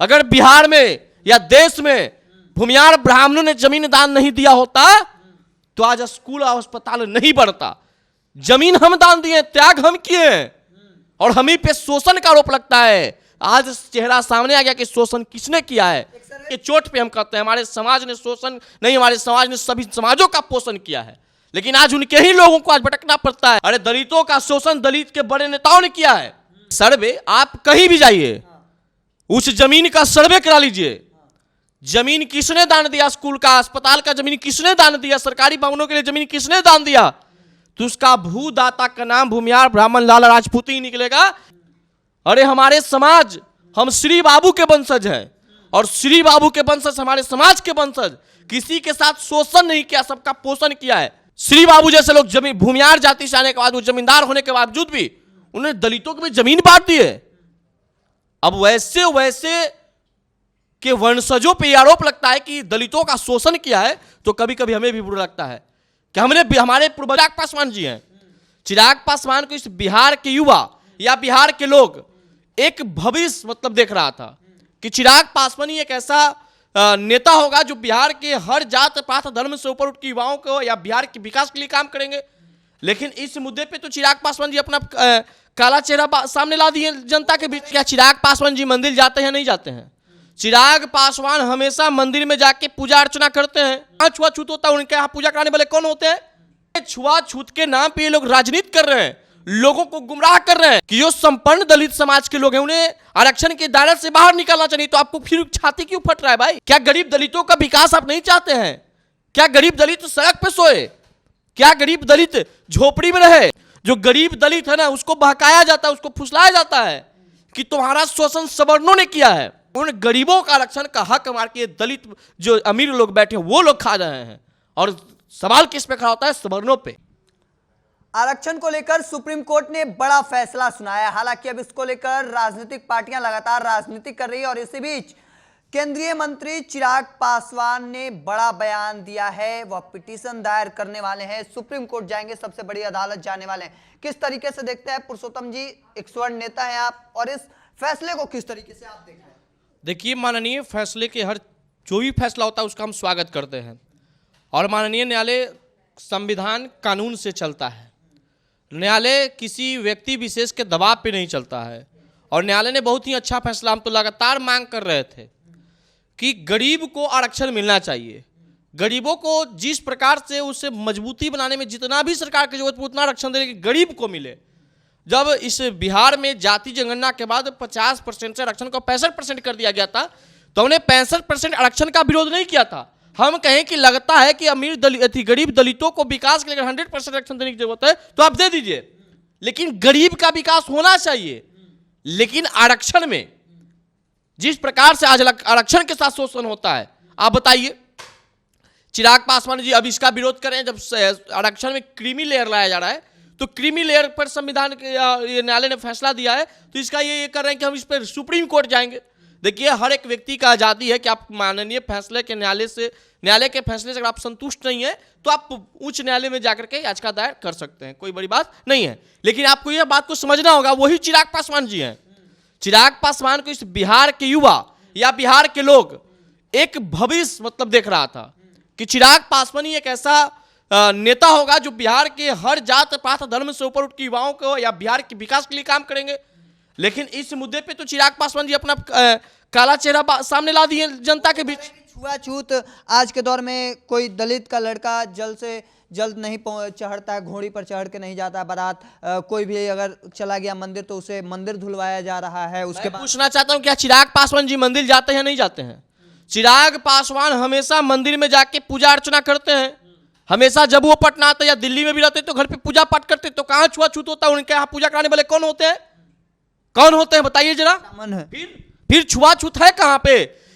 अगर बिहार में या देश में भूमियार ब्राह्मणों ने जमीन दान नहीं दिया होता तो आज स्कूल और अस्पताल नहीं बनता। जमीन हम दान दिए, त्याग हम किए, और हम ही पे शोषण का आरोप लगता है। आज चेहरा सामने आ गया कि शोषण किसने किया है। कि चोट पे हम कहते हैं हमारे समाज ने शोषण नहीं, हमारे समाज ने सभी समाजों का पोषण किया है, लेकिन आज उनके ही लोगों को आज भटकना पड़ता है। अरे दलितों का शोषण दलित के बड़े नेताओं ने किया है। सर्वे आप कहीं भी जाइए, उस जमीन का सर्वे करा लीजिए। जमीन किसने दान दिया, स्कूल का अस्पताल का जमीन किसने दान दिया, सरकारी भवनों के लिए जमीन किसने दान दिया, तो उसका भूदाता का नाम भूमियार ब्राह्मण लाला राजपूत ही निकलेगा। अरे हमारे समाज, हम श्री बाबू के वंशज हैं, और श्री बाबू के वंशज हमारे समाज के वंशज, किसी के साथ शोषण नहीं किया, सबका पोषण किया है। श्री बाबू जैसे लोग जमीन भूमियार जाति से आने के बाद, वो जमींदार होने के बावजूद भी उन्होंने दलितों को भी जमीन बांट दी है। अब वैसे के वंशजों पे आरोप लगता है कि दलितों का शोषण किया है, तो कभी कभी हमें भी बुरा लगता है कि हमारे पूर्वज चिराग पासवान जी हैं। चिराग पासवान को इस बिहार के युवा या बिहार के लोग एक भविष्य मतलब देख रहा था कि चिराग पासवान ही एक ऐसा नेता होगा जो बिहार के हर जात पात धर्म से ऊपर उठ के युवाओं को या बिहार के विकास के लिए काम करेंगे। लेकिन इस मुद्दे पे तो चिराग पासवान जी अपना काला चेहरा सामने ला दिए जनता के बीच। क्या चिराग पासवान जी मंदिर जाते हैं, नहीं जाते हैं? चिराग पासवान हमेशा मंदिर में जाके पूजा अर्चना करते हैं। छुआछूत होता है, उनके यहाँ पूजा कराने वाले कौन होते हैं? छुआछूत के नाम पे ये लोग राजनीति कर रहे हैं, लोगों को गुमराह कर रहे हैं कि जो संपन्न दलित समाज के लोग हैं उन्हें आरक्षण के दायरे से बाहर निकालना चाहिए। तो आपको फिर छाती क्यों फट रहा है भाई? क्या गरीब दलितों का विकास आप नहीं चाहते हैं? क्या गरीब दलित सड़क पे सोए? क्या गरीब दलित झोपड़ी में रहे? जो गरीब दलित है ना, उसको बहकाया जाता है, उसको फुसलाया जाता है कि तुम्हारा शोषण सवर्णों ने किया है। उन गरीबों का आरक्षण का हक मार के दलित जो अमीर लोग बैठे वो लोग खा रहे हैं, और सवाल किस पे खड़ा होता है? सवर्णों पे। आरक्षण को लेकर सुप्रीम कोर्ट ने बड़ा फैसला सुनाया। हालांकि अब इसको लेकर राजनीतिक पार्टियां लगातार राजनीति कर रही है, और इसी बीच केंद्रीय मंत्री चिराग पासवान ने बड़ा बयान दिया है। वह पिटीशन दायर करने वाले हैं, सुप्रीम कोर्ट जाएंगे, सबसे बड़ी अदालत जाने वाले हैं। किस तरीके से देखते हैं पुरुषोत्तम जी, एक स्वर्ण नेता हैं आप, और इस फैसले को किस तरीके से आप देख रहे हैं? देखिए, माननीय फैसले के हर जो भी फैसला होता है उसका हम स्वागत करते हैं, और माननीय न्यायालय संविधान कानून से चलता है। न्यायालय किसी व्यक्ति विशेष के दबाव पे नहीं चलता है, और न्यायालय ने बहुत ही अच्छा फैसला, हम तो लगातार मांग कर रहे थे कि गरीब को आरक्षण मिलना चाहिए। गरीबों को जिस प्रकार से उसे मजबूती बनाने में जितना भी सरकार की जरूरत उतना आरक्षण देने की गरीब को मिले। जब इस बिहार में जाति जनगणना के बाद 50% से आरक्षण को 65% कर दिया गया था, तो हमने 65% आरक्षण का विरोध नहीं किया था। हम कहें कि लगता है कि अमीर गरीब दलितों को विकास के लिए 100% आरक्षण देने की जरूरत है तो आप दे दीजिए, लेकिन गरीब का विकास होना चाहिए। लेकिन आरक्षण में जिस प्रकार से आज आरक्षण के साथ शोषण होता है, आप बताइए। चिराग पासवान जी अब इसका विरोध करें, जब आरक्षण में क्रीमी लेयर लाया जा रहा है, तो क्रीमी लेयर पर संविधान के न्यायालय ने फैसला दिया है, तो इसका ये कर रहे हैं कि हम इस पर सुप्रीम कोर्ट जाएंगे। देखिए, हर एक व्यक्ति का आज़ादी है कि आप माननीय फैसले के न्यायालय के फैसले से अगर आप संतुष्ट नहीं है तो आप उच्च न्यायालय में जाकर के याचिका दायर कर सकते हैं, कोई बड़ी बात नहीं है। लेकिन आपको यह बात को समझना होगा, वही चिराग पासवान जी हैं। चिराग पासवान को इस बिहार के युवा या बिहार के लोग एक भविष्य मतलब देख रहा था कि चिराग पासवान ही एक ऐसा नेता होगा जो बिहार के हर जात पात धर्म से ऊपर उठ के युवाओं को या बिहार के विकास के लिए काम करेंगे। लेकिन इस मुद्दे पे तो चिराग पासवान जी अपना काला चेहरा सामने ला दिए जनता के बीच। छुआछूत आज के दौर में कोई दलित का लड़का जल्द से जल्द नहीं चढ़ता है, घोड़ी पर चढ़ के नहीं जाता बारात। कोई भी अगर चला गया मंदिर तो उसे मंदिर धुलवाया जा रहा है। उसके बाद पूछना चाहता हूँ, क्या चिराग पासवान जी मंदिर जाते हैं, नहीं जाते हैं? चिराग पासवान हमेशा मंदिर में जाके पूजा अर्चना करते हैं। हमेशा जब वो पटना आते या दिल्ली में भी रहते तो घर पे पूजा पाठ करते। तो कहाँ छुआछूत होता है? उनके यहाँ पूजा कराने वाले कौन होते हैं? कौन होते हैं बताइए जरा। फिर छुआछूत है कहाँ पे?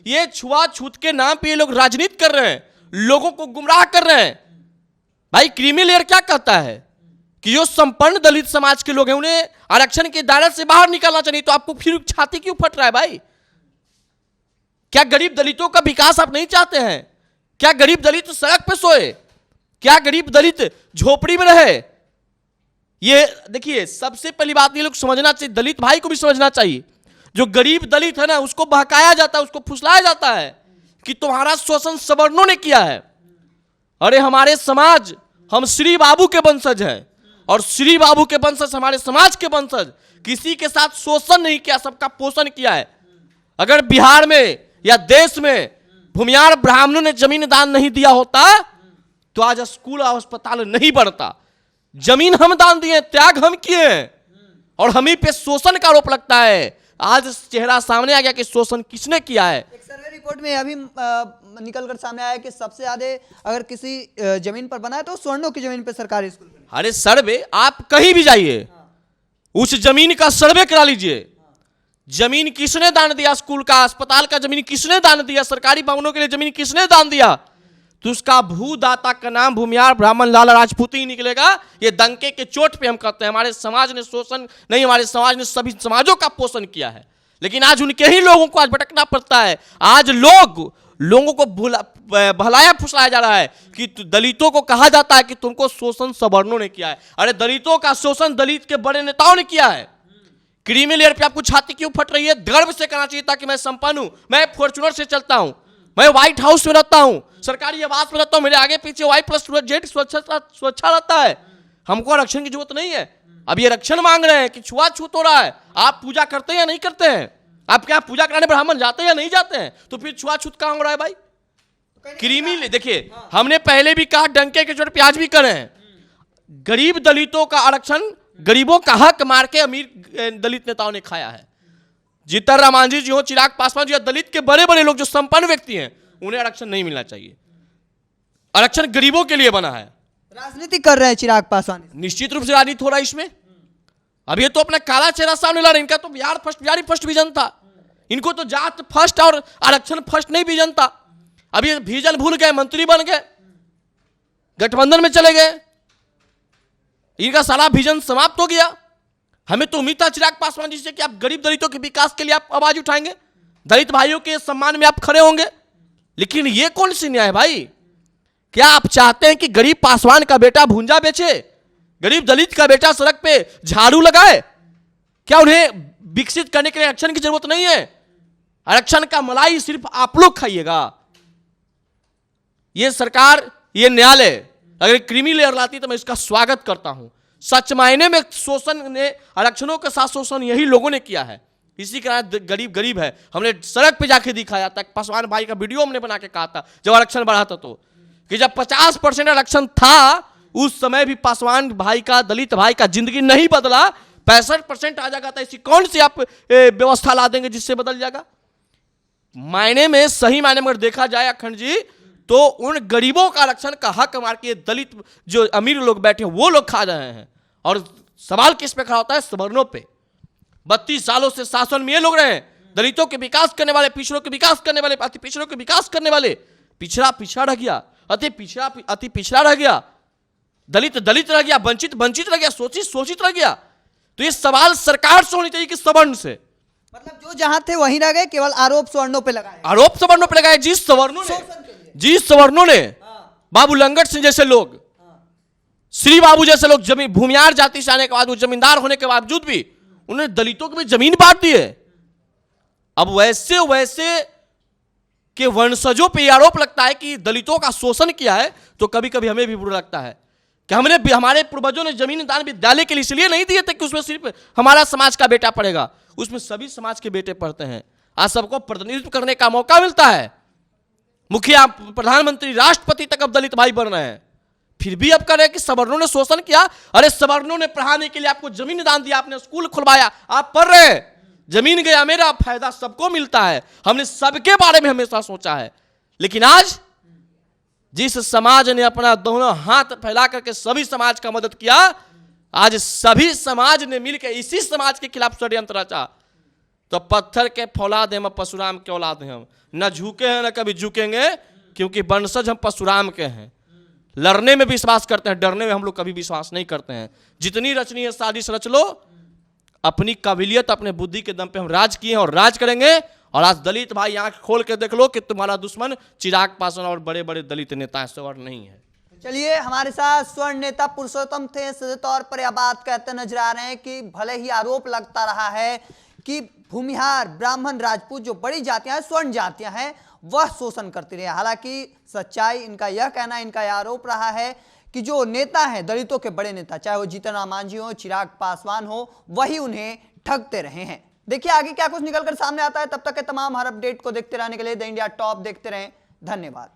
ये छुआछूत के नाम पे ये लोग राजनीति कर रहे हैं, लोगों को गुमराह कर रहे हैं। भाई, क्रीमी लेयर क्या कहता है कि जो संपन्न दलित समाज के लोग हैं उन्हें आरक्षण के दायरे से बाहर निकालना चाहिए। तो आपको फिर छाती क्यों फट रहा है भाई? क्या गरीब दलितों का विकास आप नहीं चाहते हैं? क्या गरीब दलित सड़क पे सोए? क्या गरीब दलित झोपड़ी में रहे? ये देखिए, सबसे पहली बात ये लोग समझना चाहिए, दलित भाई को भी समझना चाहिए, जो गरीब दलित है ना, उसको बहकाया जाता है, उसको फुसलाया जाता है कि तुम्हारा शोषण सवर्णों ने किया है। अरे हमारे समाज, हम श्री बाबू के वंशज हैं और श्री बाबू के वंशज हमारे समाज के वंशज, किसी के साथ शोषण नहीं किया, सबका पोषण किया है। अगर बिहार में या देश में भूमियार ब्राह्मणों ने जमीन दान नहीं दिया होता तो आज स्कूल और अस्पताल नहीं बनता। जमीन हम दान दिए, त्याग हम किए और हम ही पे शोषण का आरोप लगता है। आज चेहरा सामने आ गया कि शोषण किसने किया है। एक सर्वे रिपोर्ट में अभी निकल कर सामने आया कि सबसे ज्यादा अगर किसी जमीन पर बना है तो स्वर्णों की जमीन पर सरकारी स्कूल बने। अरे सर्वे, आप कहीं भी जाइए, उस जमीन का सर्वे करा लीजिए। जमीन किसने दान दिया, स्कूल का, अस्पताल का जमीन किसने दान दिया, सरकारी भवनों के लिए जमीन किसने दान दिया, तो उसका भूदाता का नाम भूमियार ब्राह्मण लाला राजपूत ही निकलेगा। ये डंके के चोट पे हम कहते हैं हमारे समाज ने शोषण नहीं, हमारे समाज ने सभी समाजों का पोषण किया है, लेकिन आज उनके ही लोगों को आज भटकना पड़ता है। आज लोगों को भलाया फुसलाया जा रहा है कि दलितों को कहा जाता है कि तुमको शोषण सवर्णों ने किया है। अरे दलितों का शोषण दलित के बड़े नेताओं ने किया है। क्रीमी लेयर पे आपको छाती क्यों फट रही है? गर्व से कहना चाहिए था कि मैं संपन्न हूं, मैं फॉर्च्यूनर से चलता हूं, मैं व्हाइट हाउस में रहता हूं, सरकारी आवास में रहता हूं, मेरे आगे पीछे Y+Z सुरक्षा रहता है, हमको आरक्षण की जरूरत नहीं है। अब ये आरक्षण मांग रहे हैं कि छुआछूत हो रहा है। आप पूजा करते हैं या नहीं करते हैं? आप क्या पूजा कराने ब्राह्मण जाते हैं या नहीं जाते हैं? तो फिर छुआछूत कहां हो रहा है भाई? क्रीमी ले देखिए, हमने पहले भी कहा डंके के चोट पे आज भी करें, गरीब दलितों का आरक्षण, गरीबों का हक मार के अमीर दलित नेताओं ने खाया है। जीतन राम मांझी जी हो, चिराग पासवान जी, दलित के बड़े बड़े लोग जो संपन्न व्यक्ति हैं, उन्हें आरक्षण नहीं मिलना चाहिए। आरक्षण गरीबों के लिए बना है। राजनीति कर रहे हैं चिराग पासवान, निश्चित रूप से राजनीति हो रहा है इसमें। अब ये तो अपना काला चेहरा सामने ला रहे हैं। इनका तो बिहारी फर्स्ट विजन था, इनको तो जात फर्स्ट और आरक्षण फर्स्ट नहीं विजन था। अब ये विजन भूल गए, मंत्री बन गए, गठबंधन में चले गए, इनका सारा विजन समाप्त हो गया। हमें तो उम्मीद था चिराग पासवान जी से कि आप गरीब दलितों के विकास के लिए आप आवाज उठाएंगे, दलित भाइयों के सम्मान में आप खड़े होंगे, लेकिन ये कौन सी न्याय भाई? क्या आप चाहते हैं कि गरीब पासवान का बेटा भूंजा बेचे, गरीब दलित का बेटा सड़क पे झाड़ू लगाए? क्या उन्हें विकसित करने के लिए आरक्षण की जरूरत नहीं है? आरक्षण का मलाई सिर्फ आप लोग खाइएगा। ये सरकार, ये न्यायालय अगर क्रीमी लेयर लाती तो मैं इसका स्वागत करता हूं। सच मायने में शोषण ने, आरक्षणों के साथ शोषण यही लोगों ने किया है। इसी कारण गरीब है। हमने सड़क पे जाके दिखाया था, पासवान भाई का वीडियो हमने बना के कहा था जब आरक्षण बढ़ा था, तो कि जब 50% आरक्षण था उस समय भी पासवान भाई का, दलित भाई का जिंदगी नहीं बदला। 65% आ जाएगा तो ऐसी कौन सी आप व्यवस्था ला देंगे जिससे बदल जाएगा? मायने में, सही मायने में अगर देखा जाए अखंड जी, तो उन गरीबों का आरक्षण का हक मार के दलित जो अमीर लोग बैठे वो लोग खा रहे हैं। और सवाल किस पे खड़ा होता है? सवर्णों पे। 32 सालों से शासन में ये लोग रहे, दलितों के विकास करने वाले, पिछड़ों के विकास करने वाले, अति पिछड़ों के विकास करने वाले। पिछड़ा रह गया, अति पिछड़ा रह गया, दलित रह गया, वंचित रह गया, शोषित रह गया। तो ये सवाल सरकार से होनी चाहिए कि सवर्ण से। मतलब जो जहां थे वहीं रह गए, केवल आरोप सवर्णों पे लगाए, आरोप सवर्णों पे लगाए। जिस सवर्णों ने बाबू लंगट सिंह जैसे लोग, श्री बाबू जैसे लोग जमीन भूमियार जाति से आने के बाद, वो जमींदार होने के बावजूद भी उन्होंने दलितों को भी जमीन बांट दी है। अब वैसे के वंशजों पे आरोप लगता है कि दलितों का शोषण किया है, तो कभी कभी हमें भी बुरा लगता है कि हमारे पूर्वजों ने जमीन दान विद्यालय के लिए इसलिए नहीं दिए थे कि उसमें सिर्फ हमारा समाज का बेटा पढ़ेगा, उसमें सभी समाज के बेटे पढ़ते हैं। आज सबको प्रतिनिधित्व करने का मौका मिलता है। मुखिया, प्रधानमंत्री, राष्ट्रपति तक अब दलित भाई बन रहे हैं, फिर भी अब कह रहे हैं कि सवर्णों ने शोषण किया। अरे सवर्णों ने पढ़ाने के लिए आपको जमीन दान दिया, आपने स्कूल खुलवाया, आप पढ़ रहे हैं, जमीन गया, मेरा फायदा सबको मिलता है। हमने सबके बारे में हमेशा सोचा है। लेकिन आज जिस समाज ने अपना दोनों हाथ फैला करके सभी समाज का मदद किया, आज सभी समाज ने मिलकर इसी समाज के खिलाफ षड्यंत्र रचा। तो पत्थर के फौलाद हम, परशुराम के औलाद हैं हम, न झुके हैं न कभी झुकेंगे, क्योंकि वंशज हम परशुराम के हैं। लड़ने में विश्वास करते हैं, डरने में हम लोग कभी विश्वास नहीं करते हैं। जितनी रचनी है साजिश रच लो, अपनी काबिलियत, अपने बुद्धि के दम पे हम राज किए हैं और राज करेंगे। और आज दलित भाई आंख खोल के देख लो कि तुम्हारा दुश्मन चिराग पासवान और बड़े बड़े दलित नेता सवर्ण नहीं है। चलिए, हमारे साथ स्वर्ण नेता पुरुषोत्तम थे। सीधे तौर पर यह बात कहते नजर आ रहे हैं कि भले ही आरोप लगता रहा है कि भूमिहार, ब्राह्मण, राजपूत जो बड़ी जातियां हैं, स्वर्ण जातियां हैं, वह शोषण करती रही। हालांकि सच्चाई इनका यह कहना है, इनका यह आरोप रहा है कि जो नेता हैं, दलितों के बड़े नेता, चाहे वो जीतन राम मांझी हो, चिराग पासवान हो, वही उन्हें ठगते रहे हैं। देखिए आगे क्या कुछ निकलकर सामने आता है। तब तक के तमाम हर अपडेट को देखते रहने के लिए द इंडिया टॉप देखते रहें। धन्यवाद।